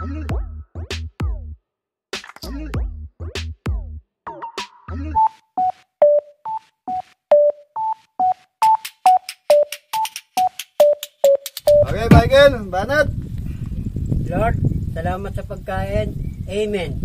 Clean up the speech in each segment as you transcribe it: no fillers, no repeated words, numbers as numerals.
Okay, Michael, banat. Lord, salamat sa pagkain. Amen.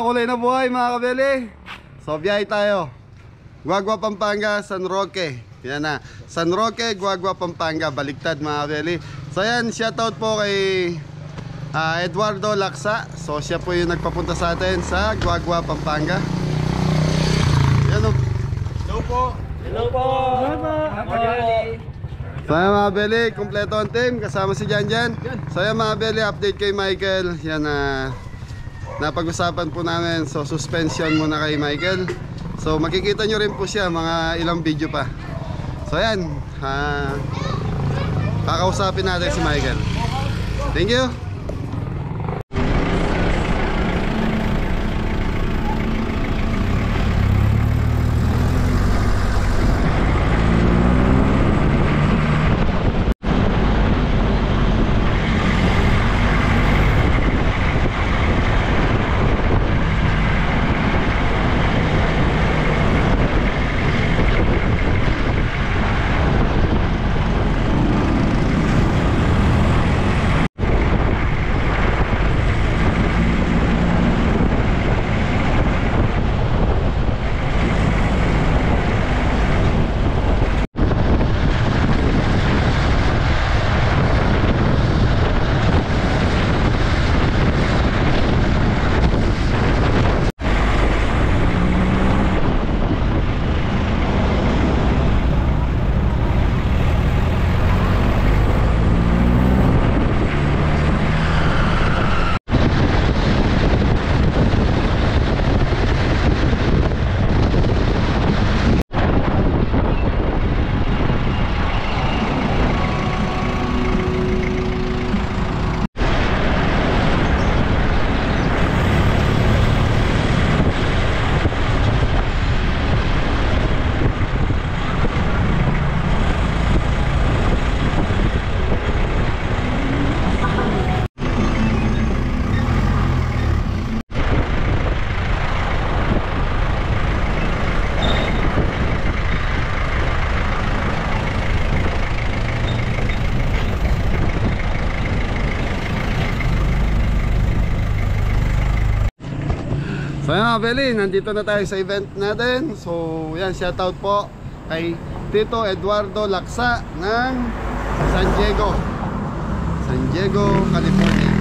Kulay na buhay mga kabeli. So biyahe tayo. Guagua, Pampanga, San Roque. Yan na, San Roque, Guagua, Pampanga. Baliktad mga kabeli. So yan, shoutout po kay Eduardo Laksa. So siya po yung nagpapunta sa atin sa Guagua, Pampanga. Yan o. Hello po. Hello po. So yan mga kabeli, kompleto ang team. Kasama si Janjan. So yan mga kabeli, update kay Michael. Yan napag-usapan po namin. So suspension muna kay Michael. So makikita nyo rin po siya mga ilang video pa. So yan, kakausapin natin si Michael. Thank you. So yan mga Beli, nandito na tayo sa event natin. So yan, shoutout po kay Tito Eduardo Laksa ng San Diego, California.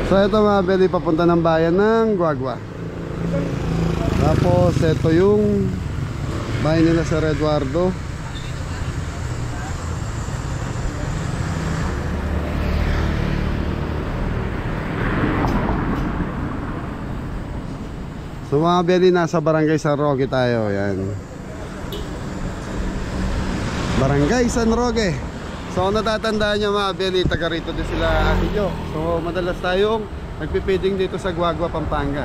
So ito mga Beli, papunta ng bayan ng Guagua. Tapos ito yung bahay nila sa Eduardo. So mga Beli, nasa Barangay San Roque tayo. Yan, Barangay San Roque. So kung natatandaan nyo mga Beli, taga rito din sila Ate Jo. So madalas tayong nagpipiding dito sa Guagua, Pampanga.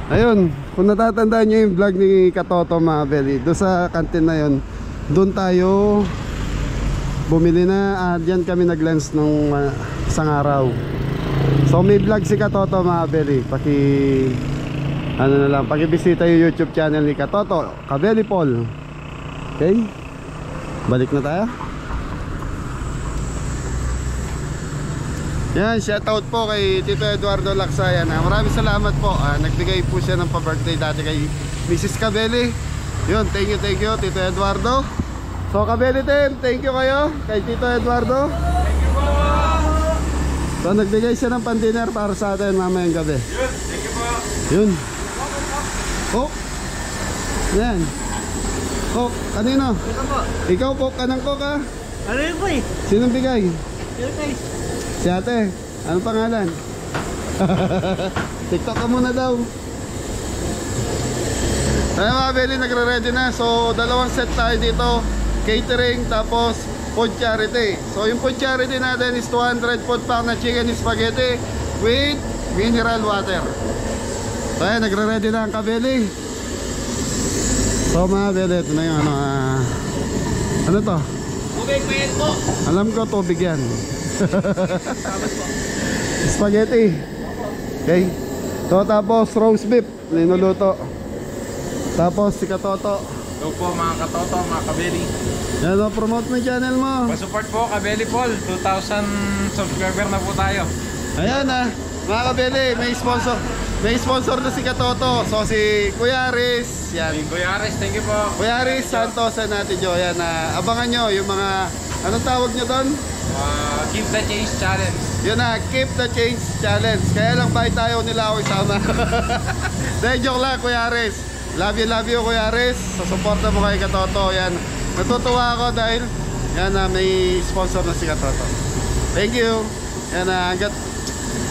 Ayun, kung natatandaan nyo yung vlog ni Katoto mga Beli, doon sa kantin na yun, doon tayo bumili na. Diyan kami nag-lens nung isang araw. So may vlog si Katoto mga Beli. Pakibisita yung YouTube channel ni Katoto, Kabeli Paul. Okay, balik na tayo. Yan, shoutout po kay Tito Eduardo Laksa. Yan, maraming salamat po. Nagbigay po siya ng pa-birthday dati kay Mrs. Kabeli. Yun, thank you Tito Eduardo. So Kabeli team, thank you kayo kay Tito Eduardo. Thank you po. So nagbigay siya ng pan-dinner para sa atin mamayang gabi. Yun, thank you po. Yun. Coke. Yan. Coke, kanino? Ito po. Ikaw, Coke, kanang Coke ah. Ano yun po eh? Sinong bigay? Ito guys. Si ate. Anong pangalan? TikTok ka muna daw. Ayan mga Beli, nagre-ready na. So, dalawang set tayo dito. Catering, tapos food charity. So, yung food charity natin is 200 food pack na chicken spaghetti with mineral water. So, ayan, nagre-ready na ang kabeli. So, mga Beli, ito na yung ano to? Tubig mayan po. Alam ko, tubig yan. Spaghetti. Okay. So, tapos roast beef, linuluto. Tapos si Katoto. Hello po mga katoto, mga kabeli. Yan o, promote mo yung channel mo. Pa-support po, Kabeli Paul. 2,000 subscriber na po tayo. Ayan mga kabeli, may sponsor. May sponsor na si Katoto. So si Kuya Aris. Yan. Kuya Aris, thank you po. Kuya Aris Santos and Ate Jo. Yan, abangan nyo yung mga, anong tawag nyo doon? Keep the Change Challenge. Yun na, Keep the Change Challenge. Kaya lang bakit tayo nila ako isama. Dahil joke lang, Kuya Aris. Love you Kuya Aris. So suporta mo kay Katoto. Yan. Natutuwa ako dahil yan may sponsor na si Katoto. Thank you. Yan hanggat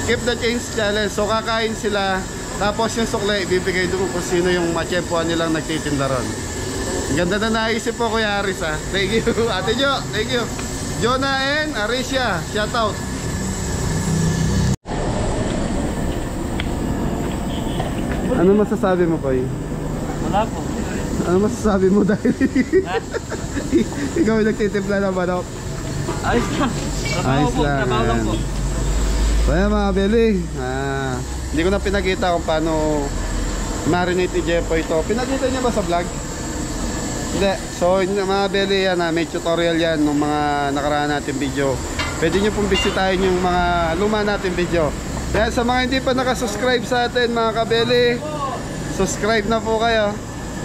Keep the Change Challenge. So kakain sila. Tapos yung sukle ibibigay doon kung sino yung matsyempoan nilang nagtitinda ron. Ganda na naisip po Kuya Aris ha. Thank you. Ate Jo, thank you. Jonah and Arisha, shout out. Ano masasabi mo pa Wala po. Ano masasabi mo dahil ikaw yung nagtitimpla ng manok? Ayos lang. Ayos lang. Trabaho lang po. So ayan mga Beli, hindi ko na pinakita kung paano marinate ni Jefo ito. Pinakita niya ba sa vlog? Hindi. So mga Beli, yan, may tutorial yan ng mga nakaraan natin video. Pwede nyo pong bisitahin yung mga luma natin video. Kaya sa mga hindi pa nakasubscribe sa atin mga kabeli, subscribe na po kayo.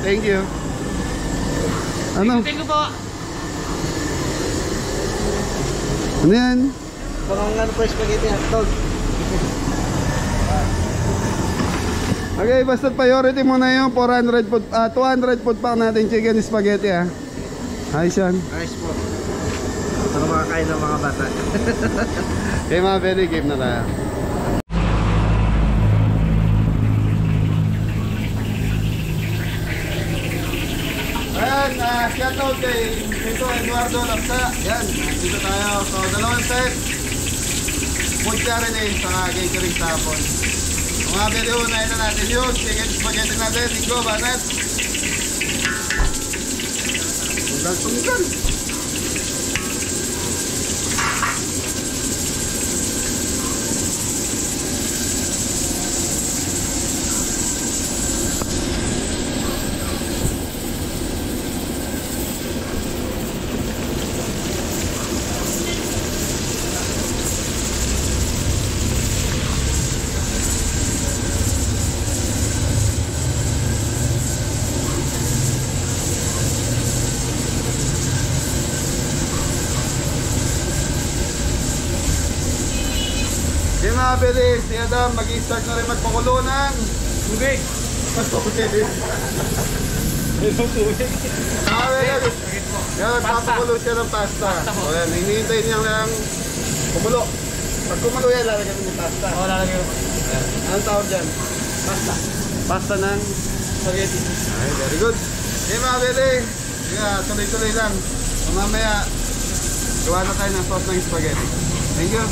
Thank you. Ano? Thank you po. Ano yan? Pangangan po spaghetti hotdog. Okay, basta priority muna yung 200 food pack natin chicken spaghetti ha. Ayos yan. Ayos po. Para makakain ng mga bata. Okay mga belly, game na tayo. Ayan, shoutout kay Tito Eduardo Lapsa. Yan, dito tayo. So, dalawang set. Food charity sa catering tapon. Mga belly, unahin na natin yun. Chicken spaghetti natin. Linggo, banat. Tunggal. Yung mga beli, si Adam mag-i-start na rin magpakulo ng Tubig! tubig. Yan, nagpapakulo siya ng pasta. O yan, hinihintay niya lang kumulo. Pag kumulo yan, lalagyan mo yung pasta. Oo, lalagay ko. Anong tawag dyan? Basta. Pasta ng Spaghetti. ay, very good. Okay mga beli, tuloy-tuloy lang. So, mamaya, gawa na tayo ng sauce ng spaghetti. Thank you.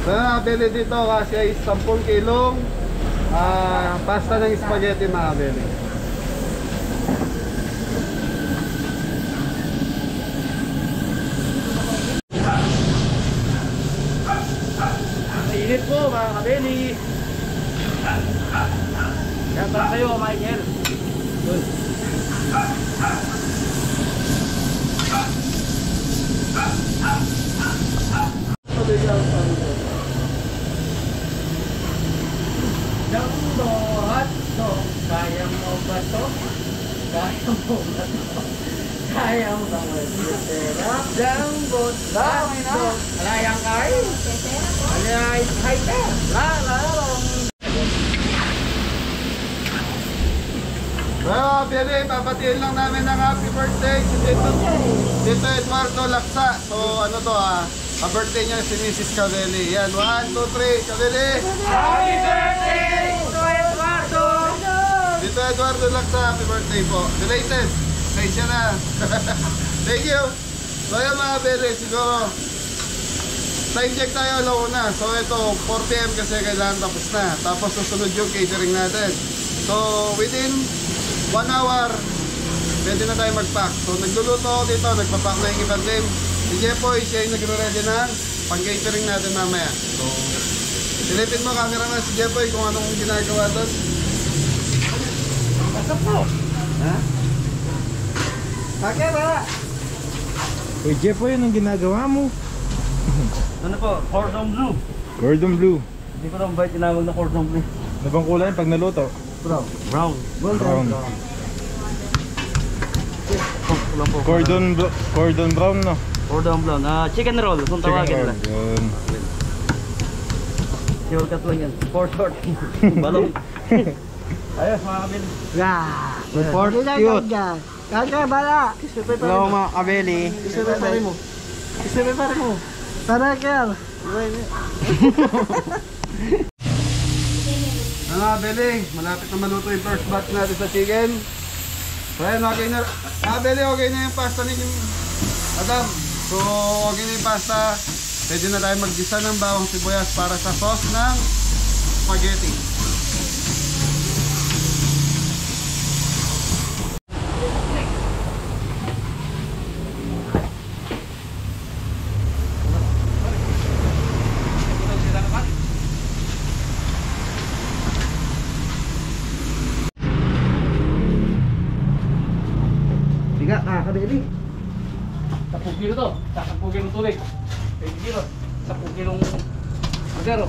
Sa bili dito kasi ay 10 kilong pasta ng spaghetti mga bili. Init po mga kabeli. Yan para kayo, Michael. Good. Jambot, alayang kain. Alayang kain. Well, Billy, papatiin lang namin ng happy birthday si Tito Eduardo Laksa. So, ano to pa-birthday niya si Mrs. Cabelli. Yan, 1, 2, 3, Cabelli! Happy birthday, Tito Eduardo! Tito Eduardo Laksa, happy birthday po. Belated. Pasensya na. Thank you. So, yan mga Billy, siguro time check tayo alauna. So, ito, 4 PM kasi kailangan tapos na. Tapos susunod yung catering natin. So, within 1 hour, pwede na tayo mag-pack. So, nagluluto ako dito, nagpapack na yung ibang team. Si Jepoy, siya yung nagre-ready ng pang-catering natin mamaya. So, silipin mo cameraman si Jepoy kung anong ginagawa doon. Pasok po. Ha? Bakit ba? Uy, Jeff, yun ang ginagawa mo. Ano po? Cordon bleu. Cordon bleu. Hindi ko lang ba tinawag na cordon bleu? Ano bang kulay pag naluto? Brown. Brown. Brown. Wala po. Cordon brown, no? Cordon brown. Chicken roll kung tawagin nila. Yun. Shortcut lang yan. For short. Balong. Ayos mga kabili. Report cute. Kaya bala. Hello mga kabili. Isipin pare mo. Isipin pare mo. Para kaya. Mga Beli, malapit na maluto yung first batch natin sa chicken. So ayan, okay na. Mga Beli, okay na yung pasta ni Adam. So okay na yung pasta. Pwede na tayo maggisa ng bawang sibuyas para sa sauce ng spaghetti. Tiga kabili. 10 kilo to. 10 kilong tubig. 20 kilo. 10 kilong magaro.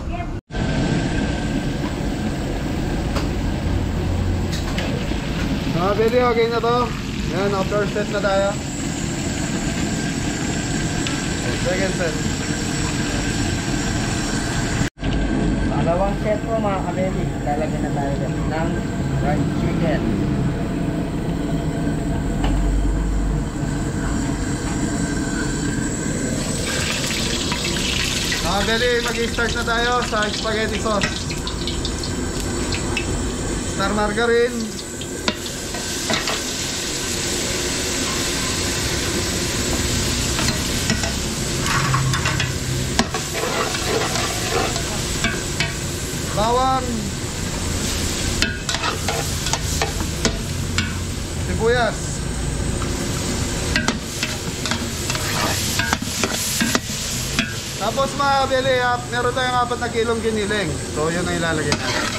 Mga Beli, okay na to. Yan, after set na tayo. Second set. Pangalawang set po mga kabili. Lalagyan na tayo ng fried chicken. Mga Beli, mag-start na tayo sa spaghetti sauce. Star margarine. Bawang. Sibuyas. Tapos mga kabili, meron tayong 4 na kilong giniling. So yun ang ilalagay natin.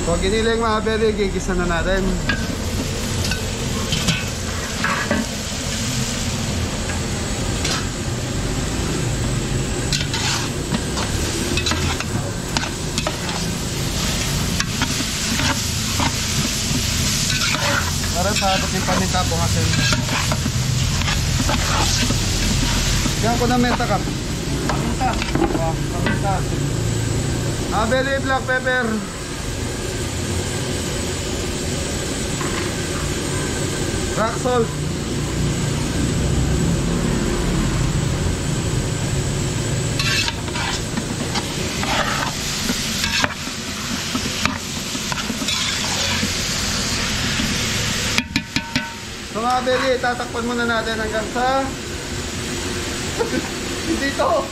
So giniling mga kabili, gigisa na natin. Para sa apat yung paminta po kasi. Diyan ko na menta kap. Paminta. Paminta. Abeli black pepper. Rock salt. So mga Beli, tatakpan muna natin hanggang sa dito.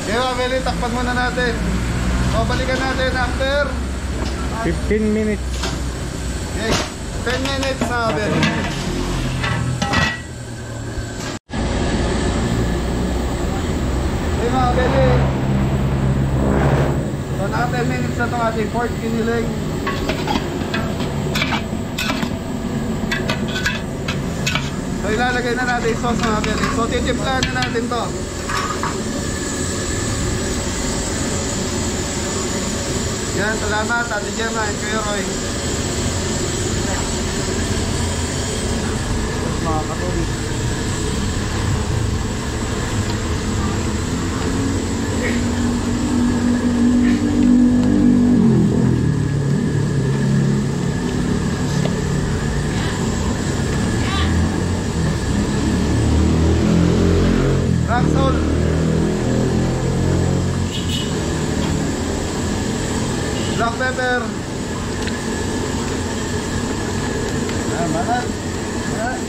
Okay mga Beli, takpan muna natin. O balikan natin after 15 minutes. okay, 10 minutes na Beli. ating pork kiniling. So ilalagay na natin yung sauce mga belly. So titiplahan na natin to. Yan, salamat Ate Gemma and Kuya Roy. Mga katuloy. Rock salt. Black pepper. Ah, mahal. Mahal.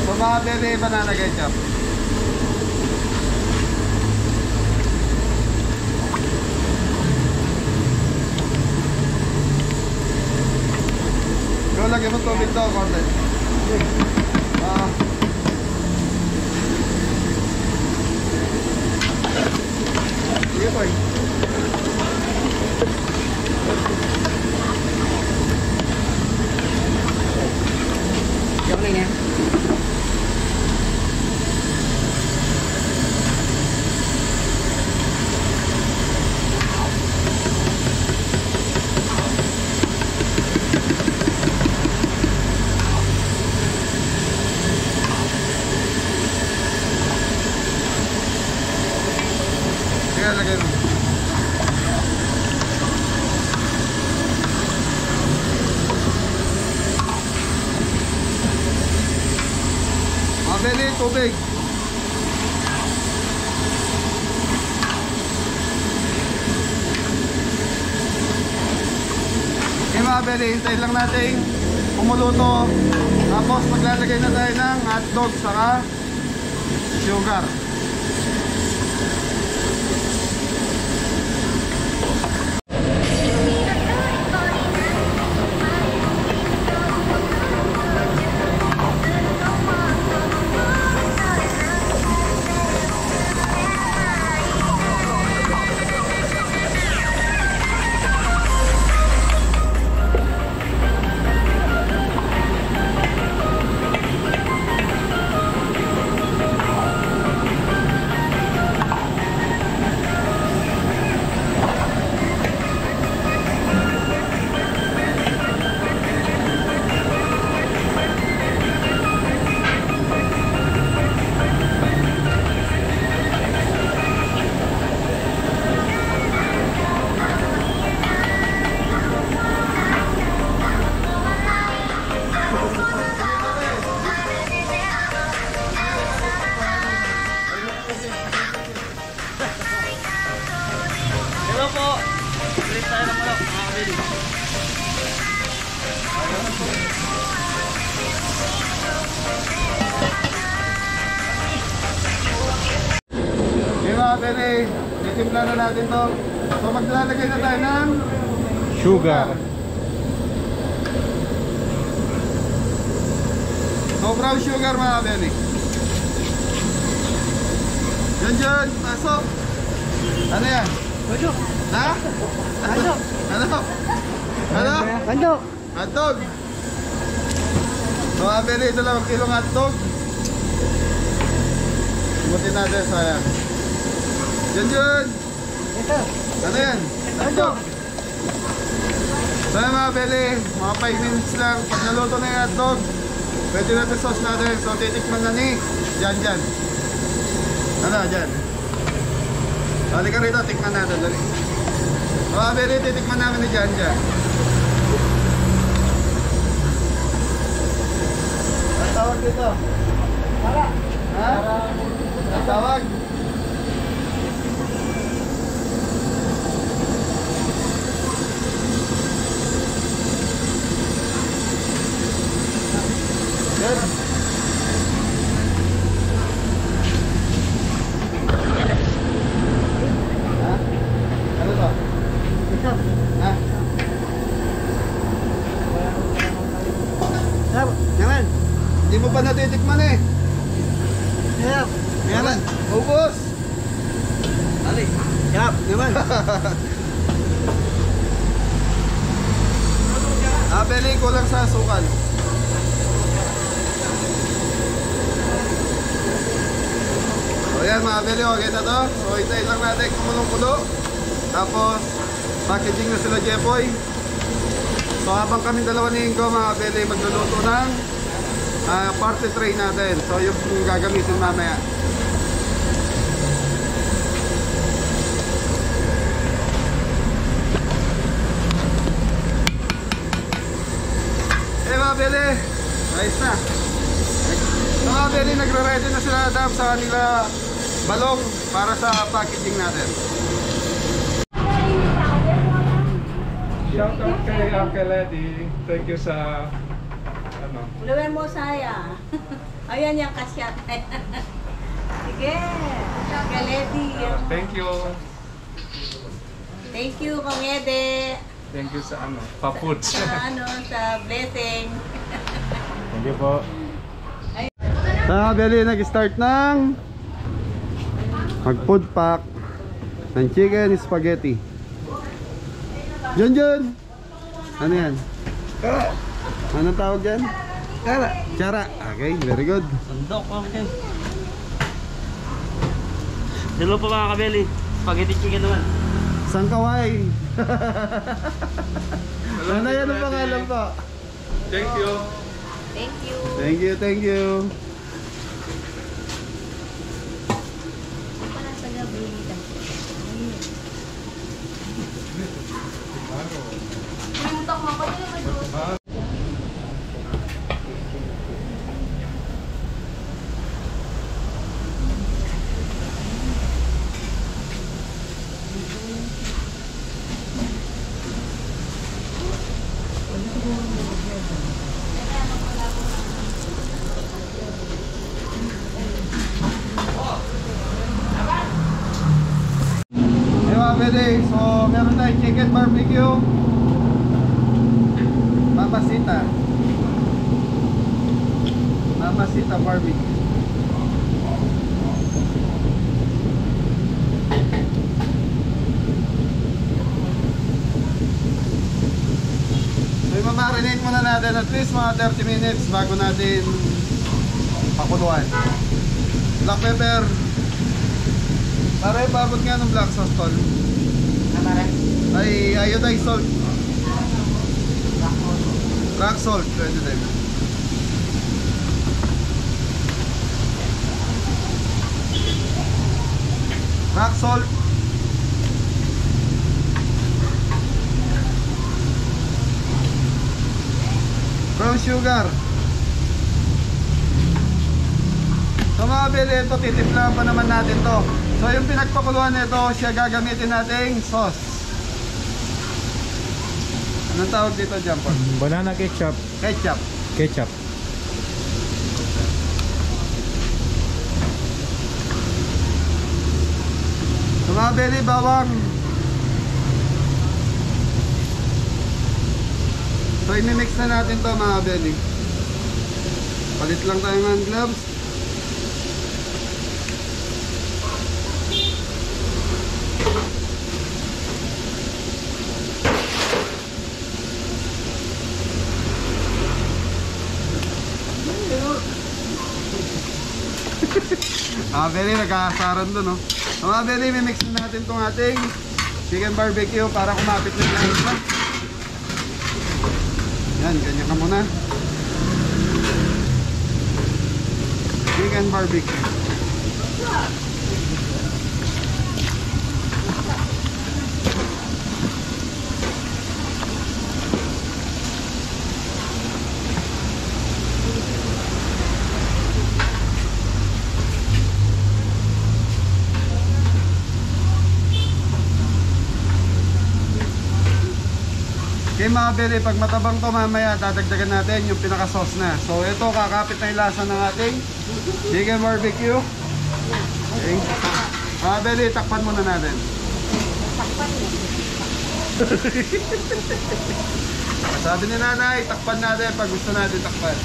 So mga bebe, banana ketchup. Ikaw lagyan mo tubig to, konti. Sige po eh. Yung na niya. Sige, lagyan mo. Mabili, tubig. Okay mga bebe, hintayin lang natin umuluto. Tapos maglalagay na tayo ng hotdog saka sugar. Hello po. Ulit tayo ng malak, mga kabili. Okay mga bebe, titimpla na natin to. So maglalagay na tayo ng Sugar. So brown sugar mga bebe. Yan, pasok. Ano yan? Ano? Ha? Ano? Ano? Ano? Ano? Hotdog. So mga bebe, ito lang kilong hotdog. Sumutin natin, sayang. Yan. Ito. Ano yan? Hotdog. So yan mga bebe, mga 5 minutes lang. Pag naluto na yung hotdog, pwede natin sauce natin. So titikman na ni Jan. Ano, Jan? Halika rito, tikman natin. Dali. So mga bebe, titikman namin ni Jan. Ang tawag dito? Para. Ha? Ang tawag? Good. Hindi mo pa natitikman eh. Yap. Yaman. Ubos. Ali. Yap. Yaman. Beli, kulang sa asukal. So yan mga beli, okay na to. So hintayin lang natin kumulong-kulo. Tapos packaging na sila Jepoy. So habang kami dalawa ni Ingo mga beli magluluto ng party tray natin. So yung gagamitin mamaya. Mga beli, ayos na. Mga beli, nagre-ready na sila Adam sa kanila balong para sa packaging natin. Shout out kay Uncle Eddie. Thank you sa ano. Ulawin mo saya. Ayan yung kasyat. Sige. Galeti. Thank you. Thank you, Kong Ede. Thank you sa ano, pa-foods. Sa blessing. Thank you po. Mga beli, nag-start ng mag-food pack ng chicken spaghetti. Jun! Ano yan? Anong tawag dyan? Kara. Chara. Okay, very good. Sandok. Okay. Dalawa pa mga kabeli. Spaghetti chicken naman. Sangkaway. Ano yan ang pangalan po? Thank you. Thank you. Thank you, thank you. Para sa gabi. Pumunta ko ako naman doon. Pwede. So, meron tayong chicken barbecue. Mamasita. Mamasita barbecue. So, imamarinate muna natin at least mga 30 minutes bago natin pakuluan. Black pepper. Para ipabot nga ng black sauce tol. Ay iodized salt. Rock salt, pwede din. Rock salt. Brown sugar. So mga beli, ito titiplahan pa naman natin to. So yung pinagpakuluan nito, siya gagamitin nating sauce. Anong tawag dito dyan po? Banana ketchup. Ketchup. Ketchup. So mga beli, bawang. So imimix na natin to mga beli. Palit lang tayo ng gloves. Mga beli, nagkakasaran doon, no? Mga beli, mimix na natin itong ating chicken barbecue para kumapit na yung isa. Yan, ganyan ka muna. Chicken barbecue. Okay mga beli, pag matabang to mamaya dadagdagan natin yung pinaka-sauce na. So ito kakapit na yung lasa ng ating chicken barbecue. Okay. Mga beli, takpan muna natin. Sabi ni nanay, takpan natin pag gusto natin takpan.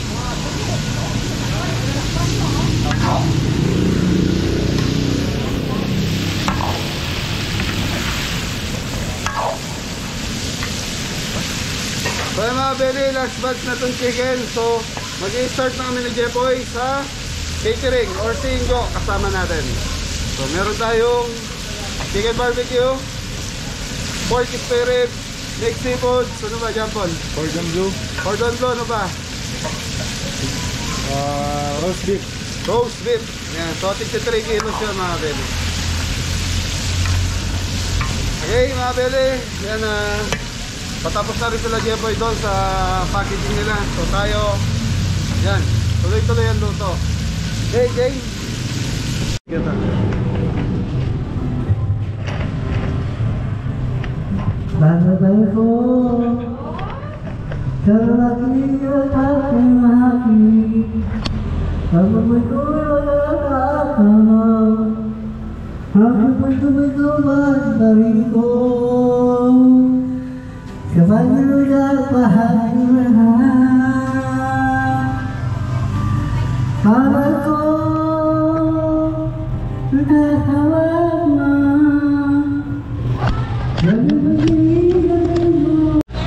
So yung mga belly, last batch na itong chicken. So mag-i-start na kami ni Jepoy sa catering or singgo kasama natin. So meron tayong chicken barbecue, pork spare rib, mixed seafood, ano ba dyan, Paul? Cordon bleu. Cordon bleu, ano ba? Roast beef. Roast beef. Yan, so 63 kilos yun mga belly. Okay mga belly, yan patapos na rin sila Jepoy doon sa packaging nila. So tayo, yan, tuloy-tuloy ang luto. Okay, Jay. Kita. Babay ko sa aking hati. Babay ko ang pagkumiduman bari ko sa paglulag pahalimahan. Babay ko nakahawag na.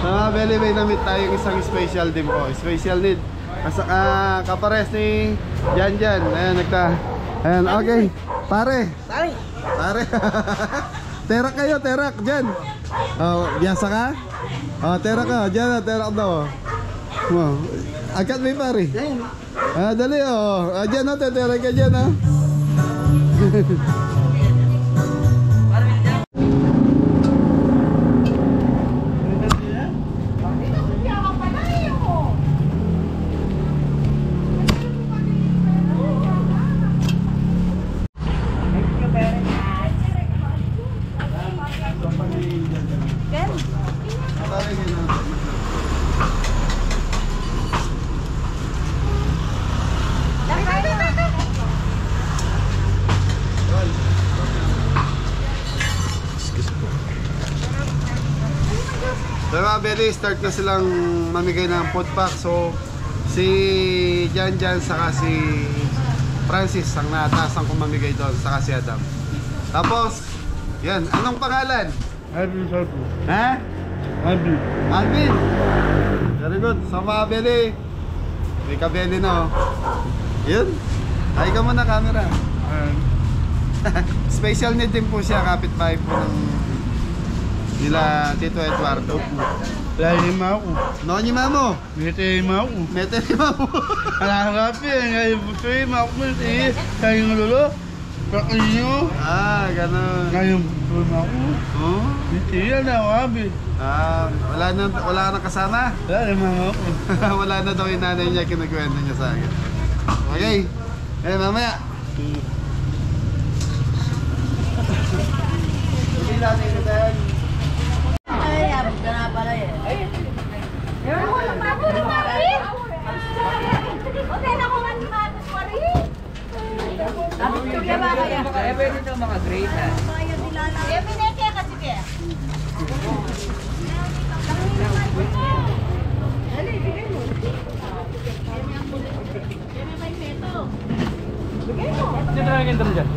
Mga belly, may namit tayong isang special din po. Special need. Kapares ni Jan. Ayan, ayan, okay. Pare. Pare. Terak kayo, terak. Jan. Oh, biasa ka? Oh, terak ka. Jan, terak daw. Oh, agad may pare. Dali oh. Jan, oh, terak ka dyan, oh. So mga belly, start na silang mamigay ng food pack. So si Jan saka si Francis ang nataasan kong mamigay doon, saka si Adam. Tapos, yan, anong pangalan? Alvin Sarpo. Ha? Alvin. Alvin! Very good. So mga belly, may kabeli na oh. Yun, ay ka muna camera. Special need din po siya, kapitbahay po ng nila Tito Eduardo. Lagi mo ako. No ni mamo. Mete mo ako. Mete ni mamo. Alaharapi, ngayon buto yung mga kumulti. Kayo ng lolo. Pakinyo. Ganun. Ngayon buto yung ako. Oh? Mete yan na wabi. Wala na kasama. Lagi mga ako. Wala na daw yung nanay niya, kinakwento niya sa akin. Okay. Mamaya. Hindi natin ito tayo. Ay, abot ka na pala eh. Ewan ko lang bago na marin. Okay na ko man matos pa rin. Tapos kaya ba kaya? Pwede ito mga grade na. Eh, pineke kasi kaya. Hindi na lang yung dyan.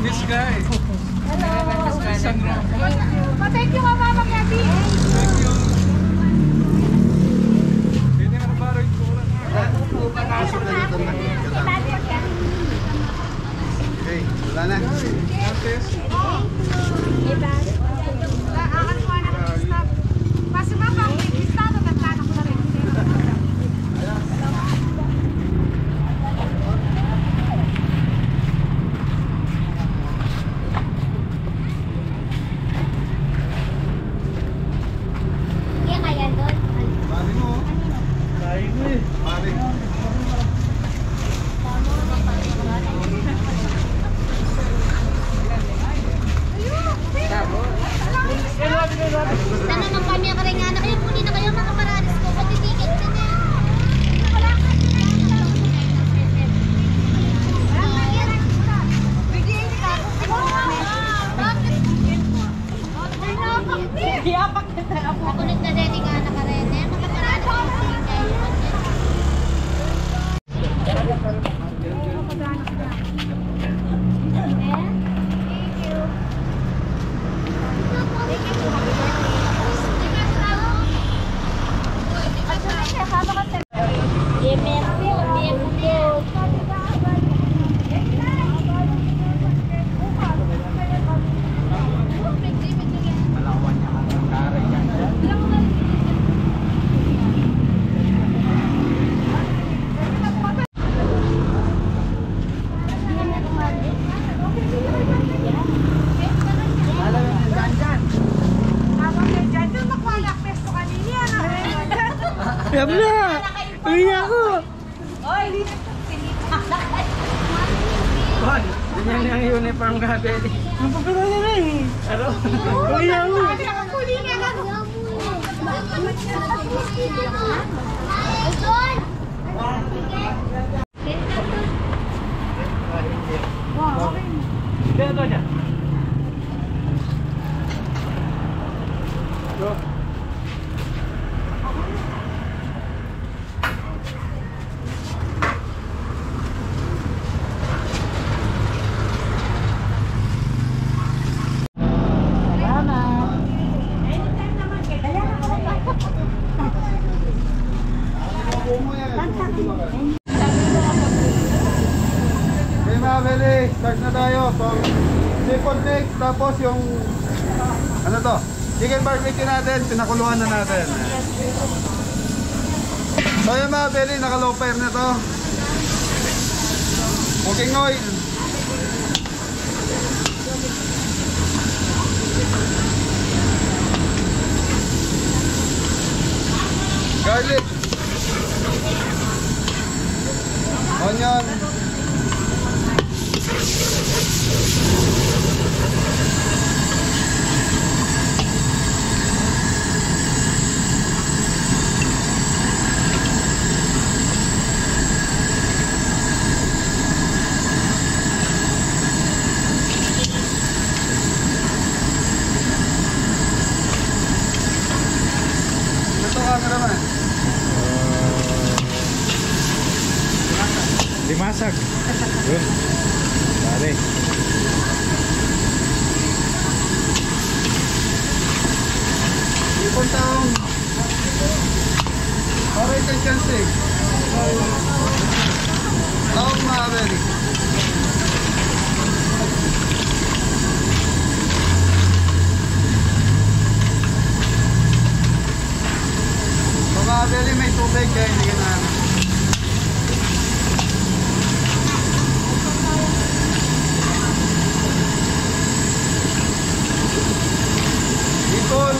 This guy. Sandro. Thank you, Mama Magabi. Pwede nga na parang ito. Okay, wala na. Masih Mama, Sabi na! Uwi na ako! Oy, Bon, ganyan na yung uniform ka, Betty. Ang papala na na eh. Ano? Uwi na ako! Dito to dyan. Okay mga beli, start na tayo. Seafood mix, tapos yung ano to? Chicken barbecue natin, pinakuluan na natin. So yung mga beli, naka-low fire na to. Cooking oil. Garlic. Onion. Ito cameraman. Limasag. Yun. Dali. Ipon taong. Oray kang chance. Taong mga beli. So mga beli, may tubig kaya hindi ka na. Ipon.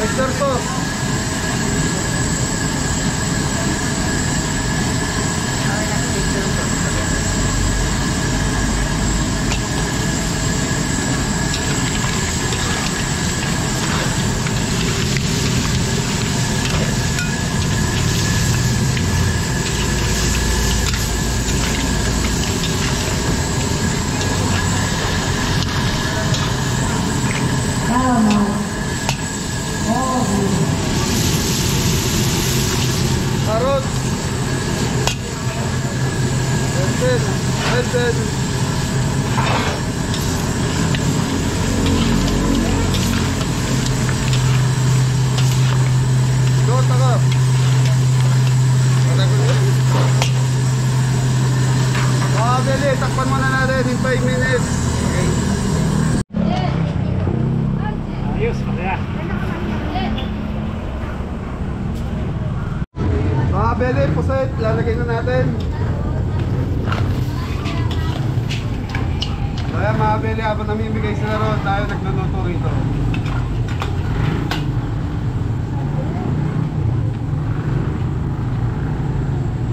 Oyster sauce. Carrot. Red. Go, taka. Mga beli, takpan muna natin in 5 minutes. Okay. Ayos, kaya. Mga beli, puset, lalagay na natin. Kaya mga beli, habang namimigay sila ron, tayo nagluluto rito.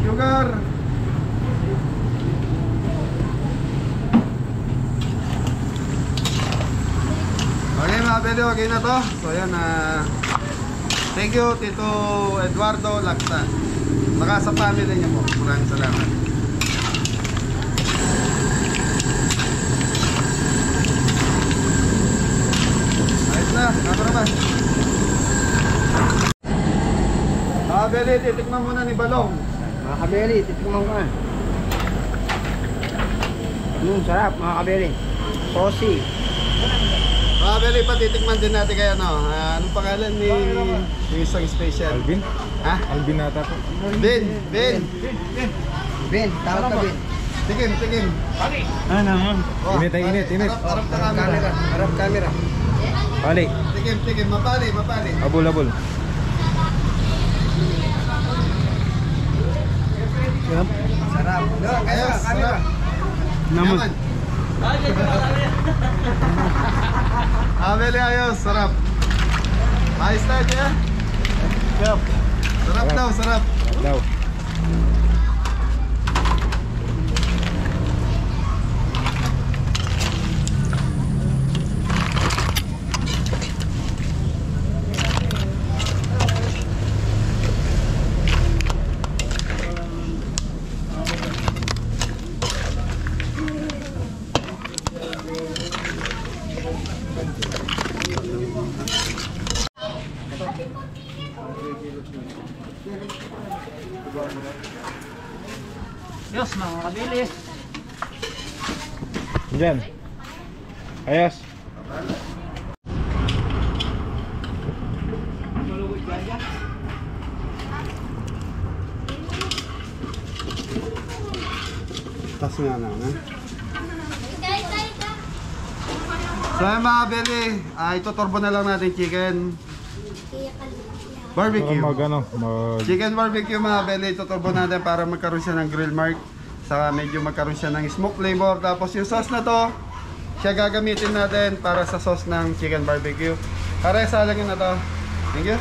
Sugar. Okay mga beli, okay na to. So yan, thank you Tito Eduardo Lacta. Saka sa family niyo po. Maraming salamat. Ayos na, cameraman. Mga beli, titikman muna ni Balong. Mga kabeli, titikman ko na. Sarap mga kabeli. Saucy. Mga Beli, patitikman din natin kaya anong pangalan ni yung isang special? Alvin? Ha? Alvin nata po. Ben. Tawag ka Ben. Tikim. Ah, naman. Init. Harap ka camera. Harap camera. Pali. Tikim. Mapali. Abol. Sarap. Ayos, sarap. Naman. Beli, ayos, sarap. Ayos na siya. Sarap daw, sarap. Daw. Diyos, mga kabili. Diyan. Ayos. Tas nga na. So ayun mga Beli, ituturbo na lang natin chicken barbecue. Chicken barbecue mga Beli, ituturbo natin para magkaroon siya ng grill mark. Saka medyo magkaroon siya ng smoke flavor. Tapos yung sauce na to, siya gagamitin natin para sa sauce ng chicken barbecue. Karesa lang yun na to. Thank you.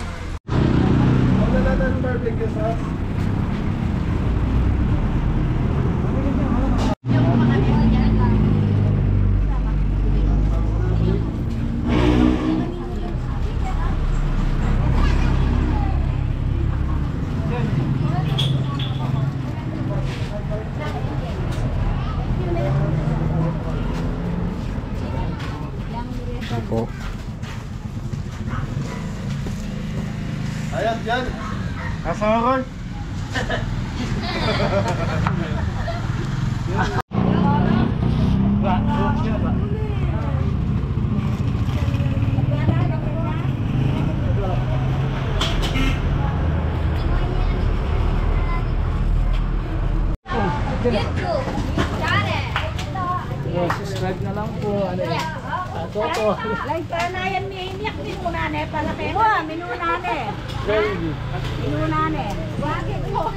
Wala natin ng barbecue sauce. Po. Ayan, dyan. Kasama ko. Subscribe na lang po. Toto. Like ka na yan, niyak minunane pala kayo. Minunane. Bakit mo?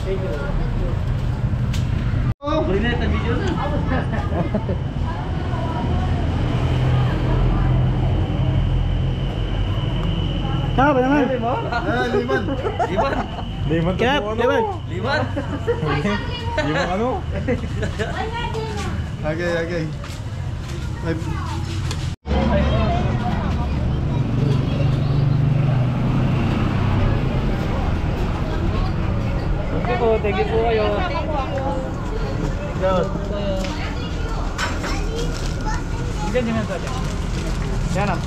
Thank you. Buli na yung video na. Tama ba naman? Liman. Liman to Kap, po, ano? liman. Liman. Liman ano? Okay. Thank you po kayo. Diyan natin. Yan ang.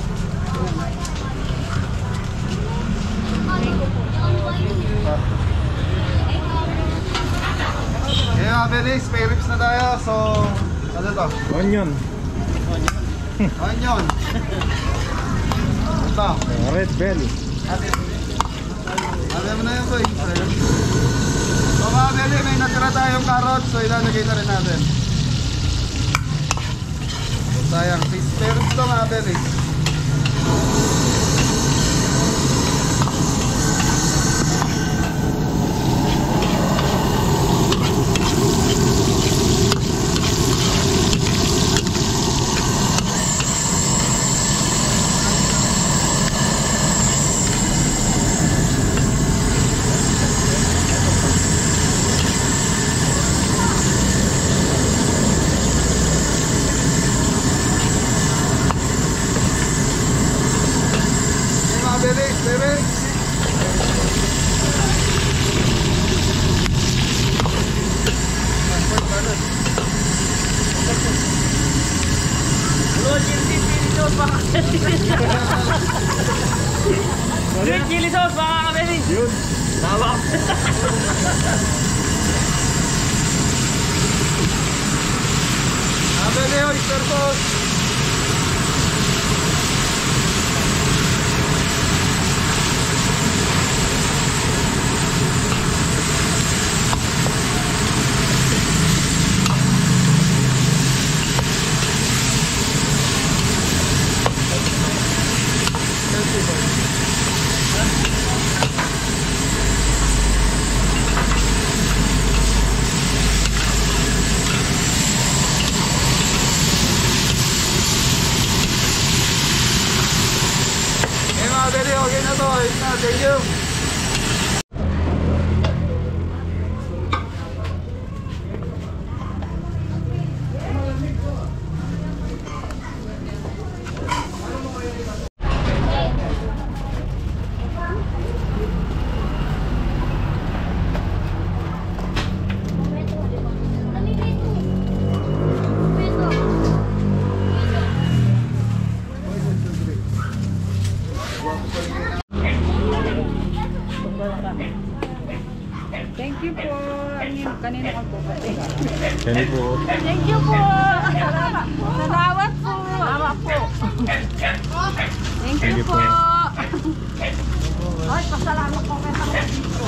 Okay mga Beli, spare ribs na tayo. So, ano to? Onion. Onion. Ito. Red bell. Alam mo na yun, boy. So mga Beli, may natira tayong carrot. So ilalagay na rin natin. So sayang. Spare ribs to mga Beli. Sweet chili sauce mga kabeli. Yun. Tawag. Abeli, oyster sauce. Abeli, okay na to. Thank you. Thank you po. Kanina ka po ba? Kani po. Thank you po. Salamat po. Salamat po. Thank you po. Ay, pasalamat po kayo sa dito.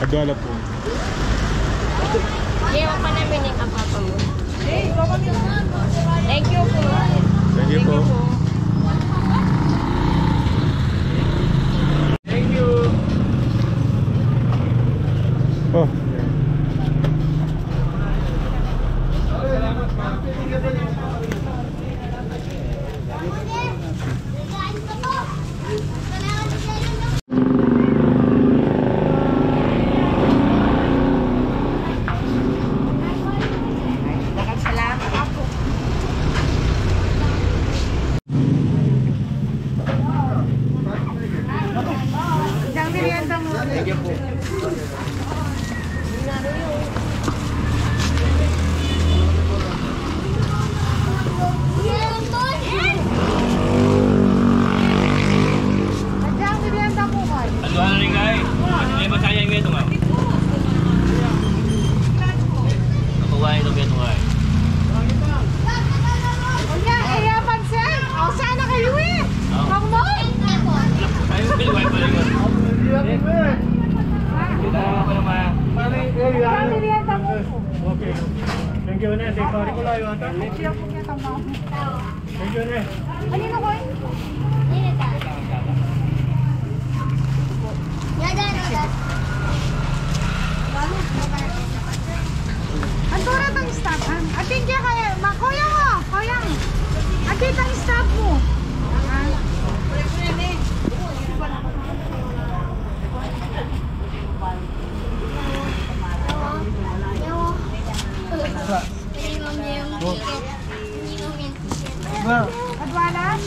Agala po. Iwan pa namin yung kapapa mo. Thank you po. Thank you po. Thank you. Oh. Antara tang staff. Atin kaya kaya makoyang mo. Koyang. Atin tang staff mo. Adwalas?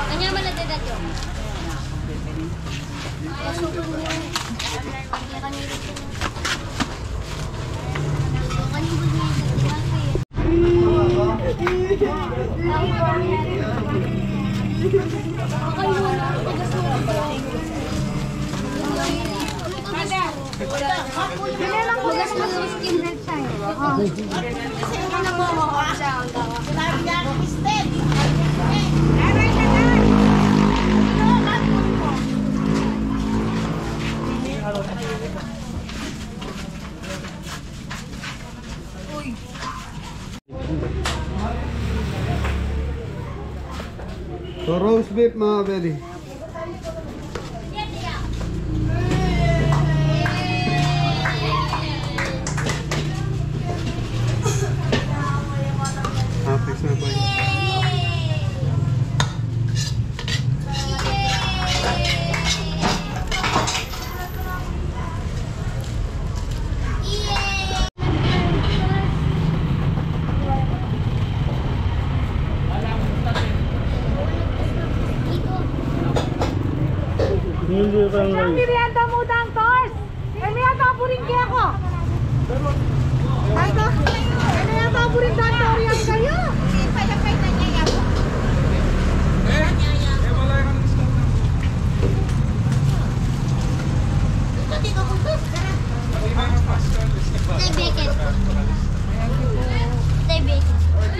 Kanya ba nagdadad yun? So roast beef mga kabeli. Fix na po yun. Hindi pa ang Ang merienda mo dang tos. Ano yata po rin kaya ko? Ano yata po rin dang toriyan kayo?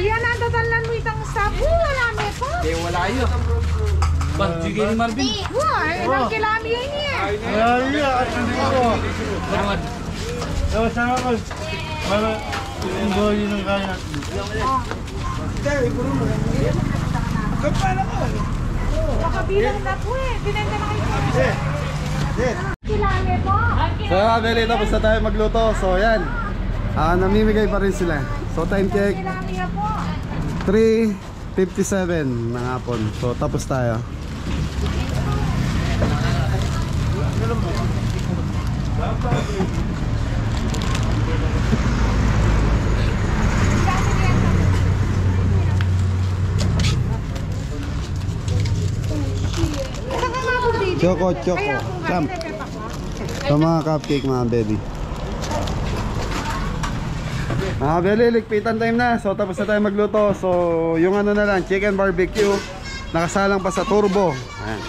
Iyan ang tatalan mo itang sabu. Wala mo po. Wala yun. Ba, sige ni Marvin. Wah, ilang kilami yan niya. Ay, at hindi ko. Salamat. Sana ko. Para enjoy ng kaya. Makabilang na po eh. Binenta na kayo. Kilami po. So mga kabeli, tapos na tayo magluto. So yan, namimigay pa rin sila. So time check, Kilami na po. 3:57 ng hapon. So tapos tayo. Choco, champ. So mga cupcake mga belly. Mga belly, ligpitan time na. So tapos na tayo magluto. So yung ano na lang, chicken barbecue. Nakasalang pa sa turbo. Ayan.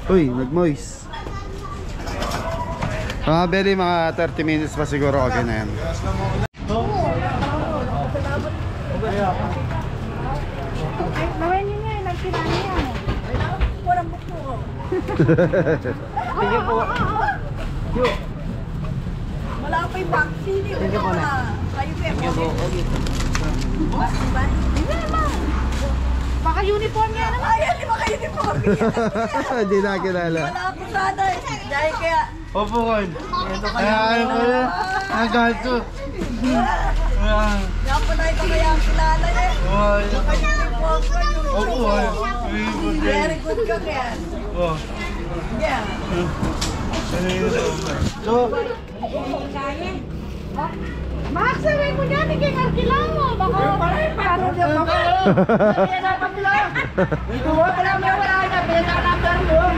Uy, nag-moist. Mga belly, mga 30 minutes pa siguro okay na yan. Ay, gawin nyo niya. Ilang kilami yan. Walang bukto ko. Sige po. Wala pa yung vaccine. Sige po na. Kayo po. Baka uniform yan naman. Ayan, di ba kayo ni Pogi? Hindi nakilala. Wala ako sana eh. Dahil kaya, Opo ko. Kaya ano ko yan? Ang gato. Ayan. yan po na ito kaya ang kilala eh. Ay. Naka-uniform ka yung Opo ay. very good ka kaya. Oh. Yeah. So, Max, sabi mo niya. Hindi kayo kilala mo. Baka parang di ako. Ito ba? Wala mo wala na. Beta na ba doon?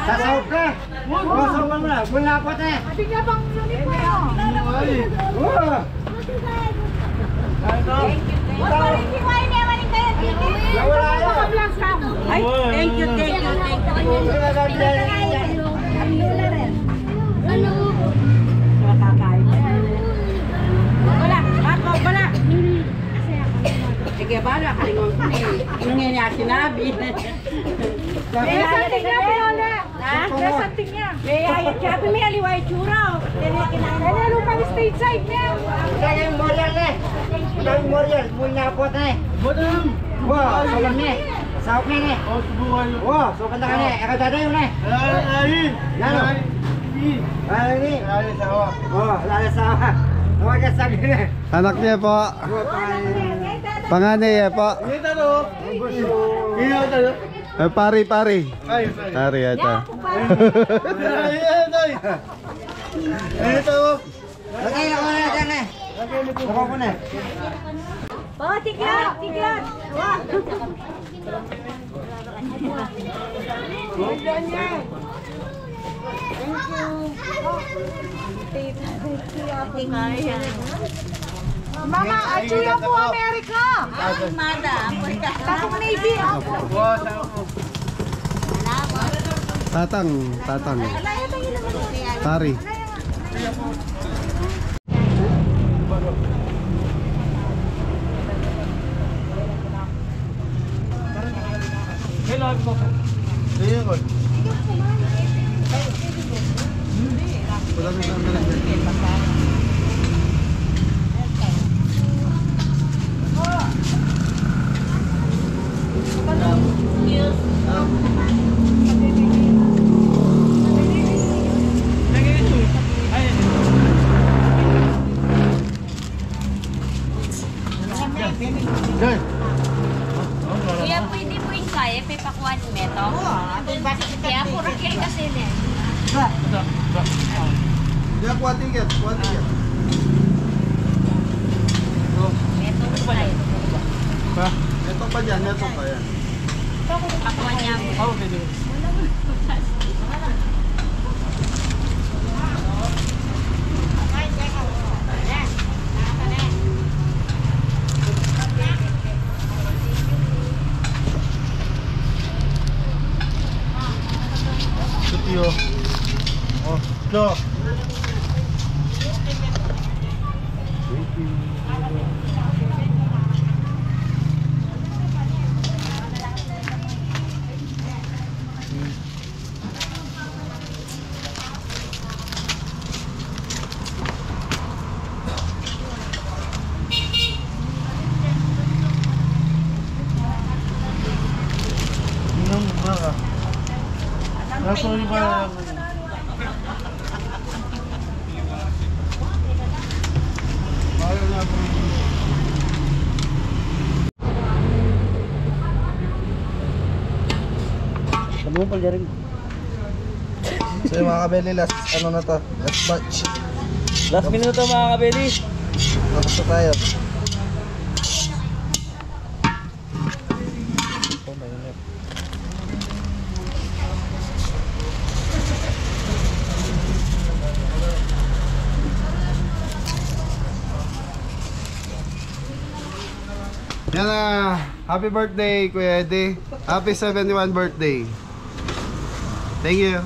Sasawag ka. Sasawag ka na. Wala pa tayo. Sabi niya bang uniform? Ay, thank you, thank you, thank you. Wala, ako, wala. Sige, bala, kalingon ko eh. Anong nga niya sinabi? May something niya, Pinola. May something niya. May ayat siya, may aliway tsura. Kaya lupang state side niya. Kaya yung Morial eh. Kaya yung Morial. Muna po tayo. madam. Wow, sobrang ni. Sahok ni ni. Oh, subukan nyo. Wow, sobrang na ka ni. Ikaw dadayo ni. Ay. Lalo. Ano ni? Ay, sawa. Oh, lalo sa Tawag ka sa akin eh. Anak niya po. Panganay po. Kita to. Iya tayo. Pari. Ay, Pari ata. ay, ay. Ito. Lagay ako na dyan eh. Lagay ko na. Oh, tigyot, tigyot. Wah. Mama, achuya po Amerika. Takong Navy. Tatang. Pari. Kailangan ko. Sige ko. Kuya, pwede mo yung kaya, pipakuan mo ito. Kaya pura kayo kasi niya. Dia kuat tiket. Ito dyan, meron pa yan. Oh, pwede. Sutiyo. Oh, go. Minum ba? Ako ba? So yung mga kabeli, last ano na to, last batch. Last minuto mga kabeli. Tapos na tayo. Oh, mainit. Yan na, happy birthday Kuya Eddie. Happy 71 birthday. Thank you.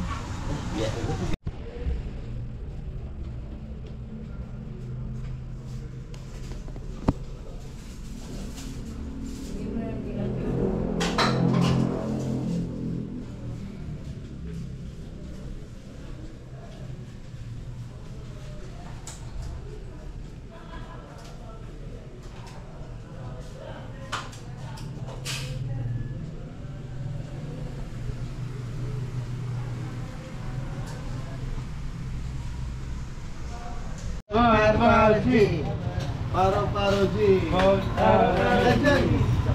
Paro G. Dyan, dyan.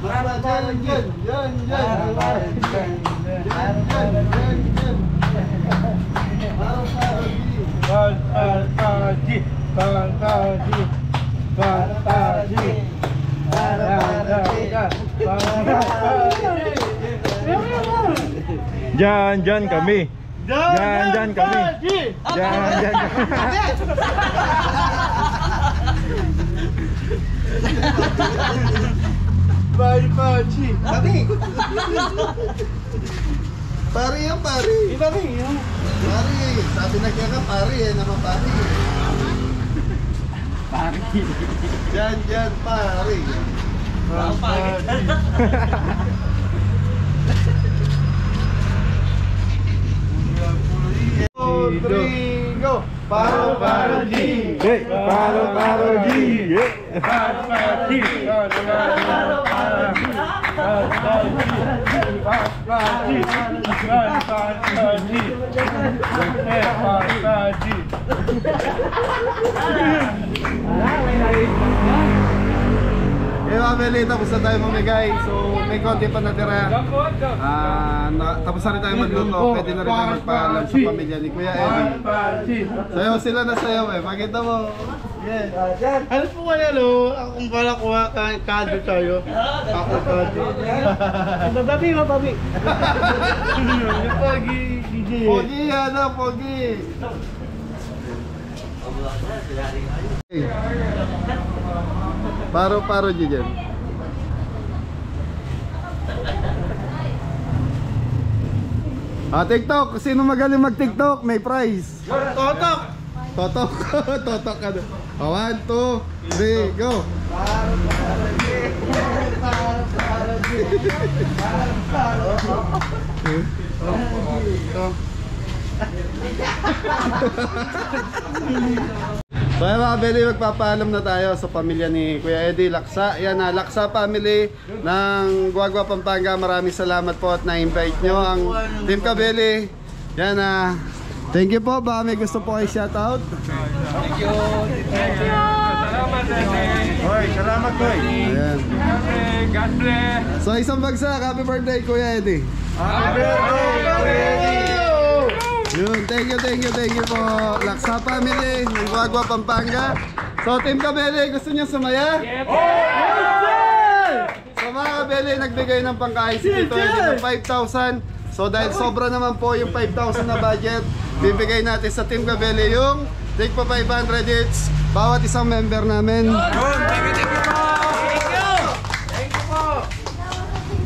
Mas dyan, dyan. Dyan, dyan. Paro G. Dyan kami. Dyan kami. Dyan kami. Pari yan, pari. Pari. Sabi na kaya ka, pari eh. Naman pari. Pari. Dyan, pari. Three, go! Paro G! Hey, paro G. Paro G. Eh mga Beli, tapos na tayo mamigay. So may konti pa natira. Tapos na rin tayo magluto. Pwede na rin tayo magpaalam sa pamilya ni Kuya Eddie. Sayaw sila na sayaw eh. Pakita mo. Yes. Ano po kaya lo? Akong pala kuha kado tayo. Ako kado. Babi. Yung pogi. Pogi yan na, pogi. Paro dyan. TikTok. Sino magaling mag-TikTok? May prize. Totok ka na. 1, 2, 3, go. So ayun mga Beli, magpapaalam na tayo sa pamilya ni Kuya Eddie Laksa. Yan na, Laksa family ng Guagua, Pampanga. Maraming salamat po at na-invite nyo ang Team Kabeli. Yan na. Thank you po. Baka may gusto po kayo shoutout. Thank you. Salamat, Eddie. Hoy, salamat Hoy. Ayan. God bless. So isang bagsak. Happy birthday Kuya Eddie. Happy birthday. Yun, thank you po. Laksa family ng Guagua, Pampanga. So Team Kabeli, gusto niyo sumaya? Yep. So mga Kabeli, nagbigay ng pangkain si Tito Eddie ng 5,000. So dahil sobra naman po yung 5,000 na budget, bibigay natin sa Team Kabeli yung take pa 500 each bawat isang member namin.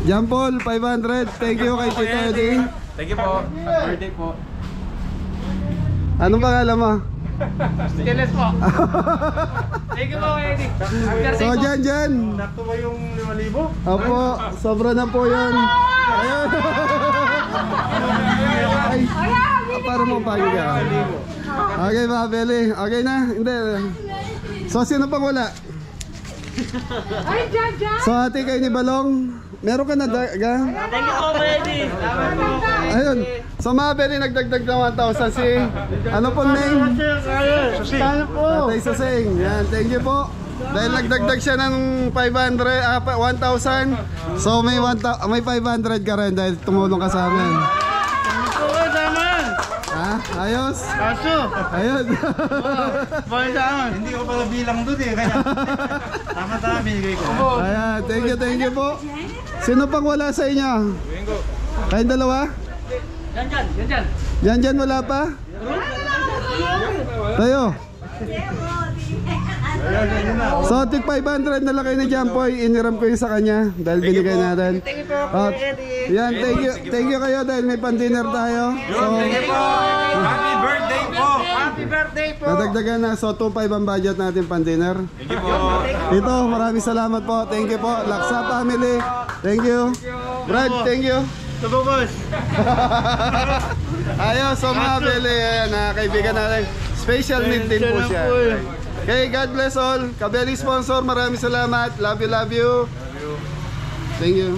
John Paul, 500. Thank you kay Tito Eddie. Thank you po. Happy birthday po. Anong pangalan mo? Stainless po. Thank you po, Eddie. So dyan. Sakto ba yung 5,000? Opo, sobra na po yun. Ayun. Ay, para mo pagi ka. Okay mga Beli. Okay na? Hindi. So sino pang wala? Ay, Jaja! So ate kayo ni Balong, meron ka na daga? Thank you po, Eddie. Ayun. So mga Beli, nagdagdag na 1,000 si, ano po name? Susing po. Tatay Susing. Yan, thank you po. Dahil nagdagdag siya ng 1,000. So may 500 ka rin dahil tumulong ka sa amin. Okay, tama. Ha? Ayos? Kaso, Ayun. bakit tama? Hindi ko pala bilang doon eh. Kaya tama, binigay ko. Ayan, thank you po. Sino pang wala sa inyo? Kayong dalawa? Yan wala pa? Tayo. So, tig 500 na lang kayo ni Jampoy. Iniram ko yung sa kanya dahil binigay natin. At, yan, thank you kayo dahil may pan-dinner tayo. So, Happy birthday po. Happy birthday po. nadagdagan na. So, 2,500 ang budget natin pan-dinner. Thank you po. Ito, maraming salamat po. Thank you po. Laksa family. Thank you. Brad, thank you. Tubo, boss. Ayos, so mga Beli, kaibigan natin. Special need din po siya. Okay, God bless all. Kabeli sponsor, maraming salamat. Love you. Thank you.